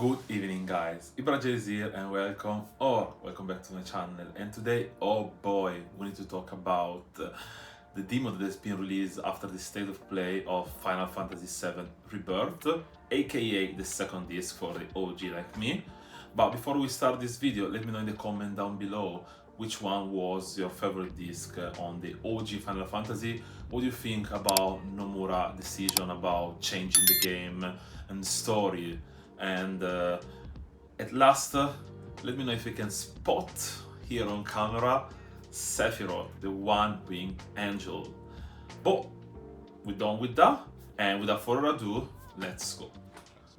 Good evening guys, Ibraj is here and welcome back to my channel. And today, oh boy, we need to talk about the demo that has been released after the state of play of Final Fantasy VII Rebirth, aka the second disc for the OG like me. But before we start this video, let me know in the comment down below which one was your favorite disc on the OG Final Fantasy. What do you think about Nomura's decision about changing the game and story? And at last, let me know if you can spot here on camera Sephiroth, the one-winged angel. But we're done with that, and without further ado, let's go.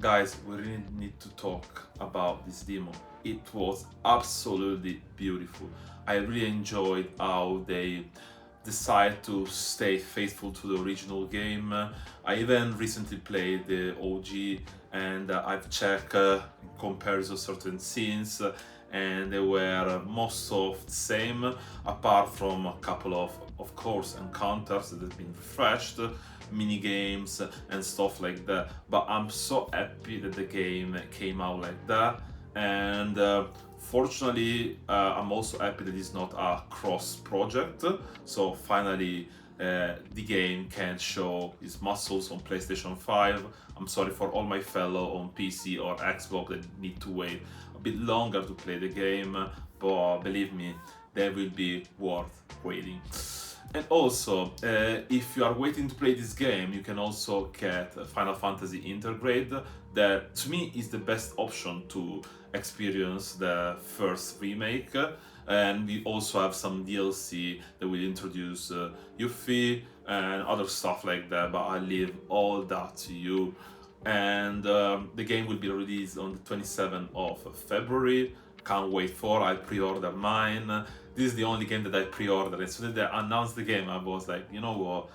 Guys, we really need to talk about this demo. It was absolutely beautiful. I really enjoyed how they decide to stay faithful to the original game. I even recently played the OG and I've checked in comparison certain scenes and they were most of the same, apart from a couple of course encounters that have been refreshed, mini games and stuff like that. But I'm so happy that the game came out like that, and fortunately I'm also happy that it's not a cross project, so finally the game can show its muscles on PlayStation 5. I'm sorry for all my fellow on PC or Xbox that need to wait a bit longer to play the game, but believe me, they will be worth waiting. And also, if you are waiting to play this game, you can also get Final Fantasy Intergrade, that to me is the best option to experience the first remake. And we also have some DLC that will introduce Yuffie and other stuff like that, but I'll leave all that to you. And the game will be released on the 27th of February. Can't wait for. I pre-ordered mine. This is the only game that I pre-ordered, and so they announced the game, I was like, you know what,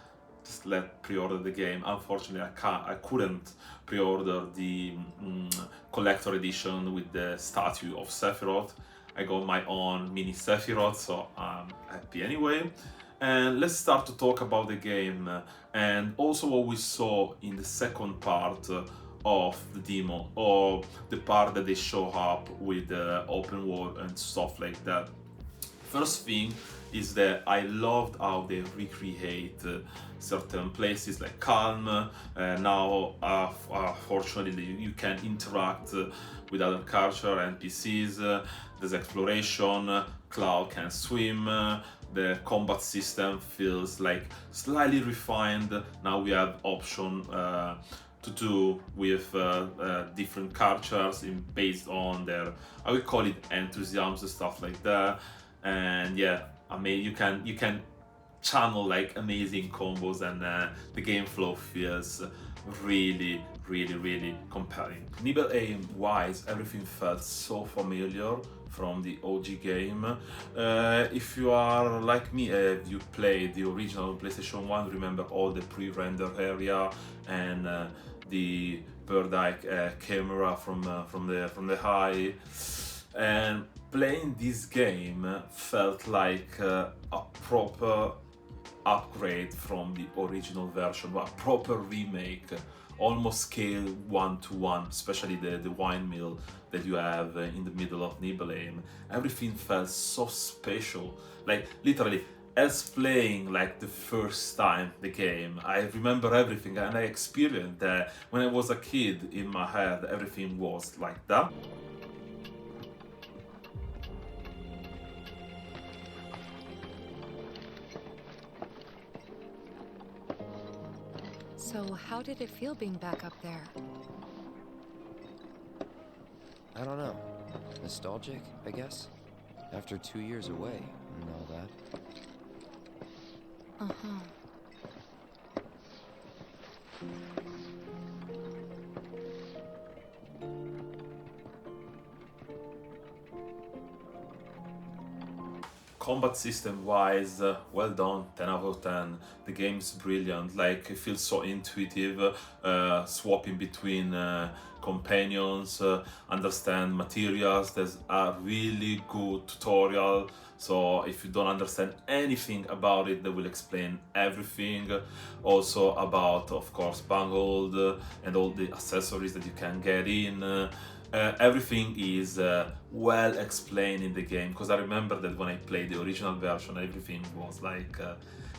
just let pre-order the game. Unfortunately, I couldn't pre-order the collector edition with the statue of Sephiroth. I got my own mini Sephiroth, so I'm happy anyway. And let's start to talk about the game and also what we saw in the second part of the demo, or the part that they show up with the open world and stuff like that. First thing is that I loved how they recreate certain places like Calm. Now, fortunately, you can interact with other characters and NPCs. There's exploration. Cloud can swim. The combat system feels like slightly refined. Now we have option to do with different characters based on their, I would call it, enthusiasm, stuff like that. And yeah, I mean, you can channel like amazing combos, and the game flow feels really compelling. Nibble aim wise, everything felt so familiar from the OG game. If you are like me, you played the original PlayStation 1, remember all the pre-render area and the bird-eye camera from the high. And playing this game felt like a proper upgrade from the original version, but a proper remake, almost scale 1-to-1, especially the windmill that you have in the middle of Nibelheim. Everything felt so special, like literally as playing like the first time the game. I remember everything, and I experienced that when I was a kid. In my head everything was like that. So how did it feel being back up there? I don't know. Nostalgic, I guess? After 2 years away and all that. Uh-huh. Combat system wise, well done, 10 out of 10. The game's brilliant, like it feels so intuitive, swapping between companions, understand materials. There's a really good tutorial, so if you don't understand anything about it, they will explain everything. Also about, of course, Bungled and all the accessories that you can get in. everything is well explained in the game, because I remember that when I played the original version, everything was like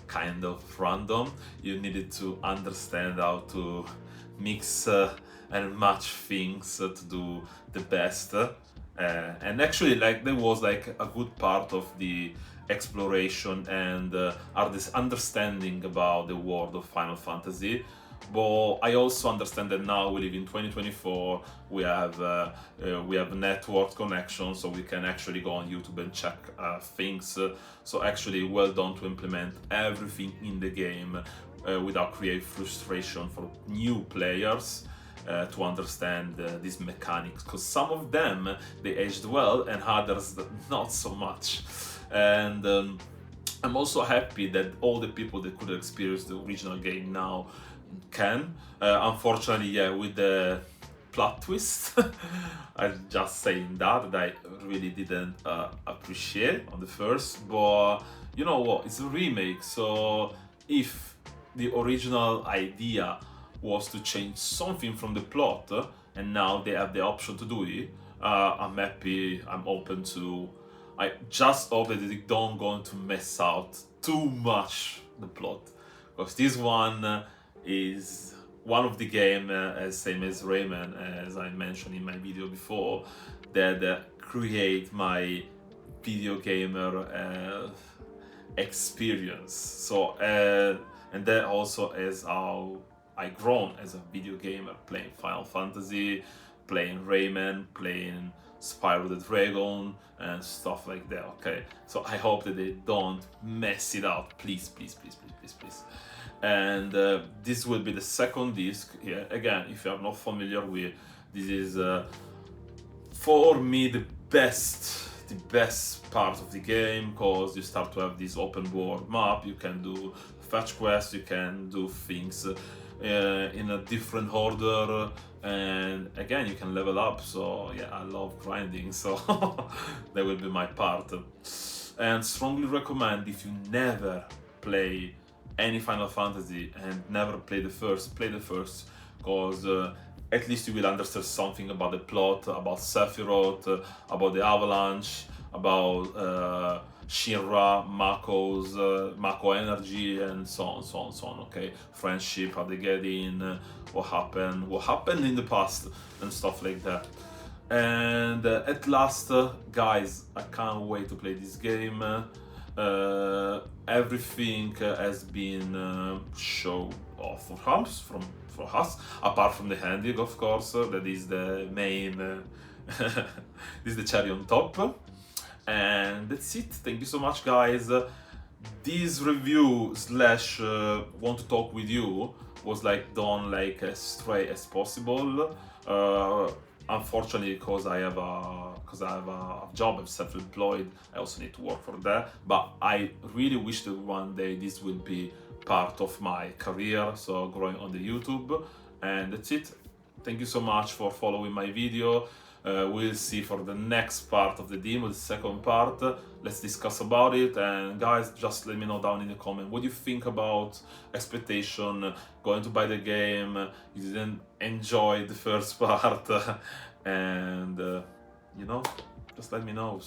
kind of random. You needed to understand how to mix and match things to do the best. And actually, like, there was like a good part of the exploration and this understanding about the world of Final Fantasy. But I also understand that now we live in 2024. We have network connection, so we can actually go on YouTube and check things. So actually, well done to implement everything in the game without create frustration for new players. To understand these mechanics, because some of them they aged well and others not so much. And I'm also happy that all the people that could experience the original game now can. Unfortunately, yeah, with the plot twist, I'm just saying that I really didn't appreciate on the first. But you know what? It's a remake, so if the original idea was to change something from the plot, and now they have the option to do it, I'm happy. I'm open to. I just hope that they don't going to mess out too much the plot, because this one is one of the game, as same as Rayman, as I mentioned in my video before, that create my video gamer experience. So and that also is how I grown as a video gamer, playing Final Fantasy, playing Rayman, playing Spyro the Dragon, and stuff like that. Okay, so I hope that they don't mess it up, please, please, please, please, please, please. And this will be the second disc. Yeah, again, if you are not familiar with, this is for me the best part of the game, because you start to have this open world map. You can do fetch quests, you can do things in a different order, and again you can level up. So yeah, I love grinding, so that will be my part. And strongly recommend, if you never play any Final Fantasy and never play the first, because at least you will understand something about the plot, about Sephiroth, about the Avalanche, about Shinra, Mako energy, and so on, so on, so on. Okay, friendship, how they get in, what happened in the past, and stuff like that. And at last, guys, I can't wait to play this game. Everything has been shown off for us, apart from the ending, of course. That is the main. This is the cherry on top. And that's it. Thank you so much, guys. This review slash want to talk with you was like done like as straight as possible. Unfortunately, because I have a job, I'm self-employed. I also need to work for that. But I really wish that one day this will be part of my career. So growing on the YouTube, and that's it. Thank you so much for following my video. We'll see for the next part of the demo, the second part. Let's discuss about it. And guys, just let me know down in the comment what you think about expectation, going to buy the game, you didn't enjoy the first part, and you know, just let me know.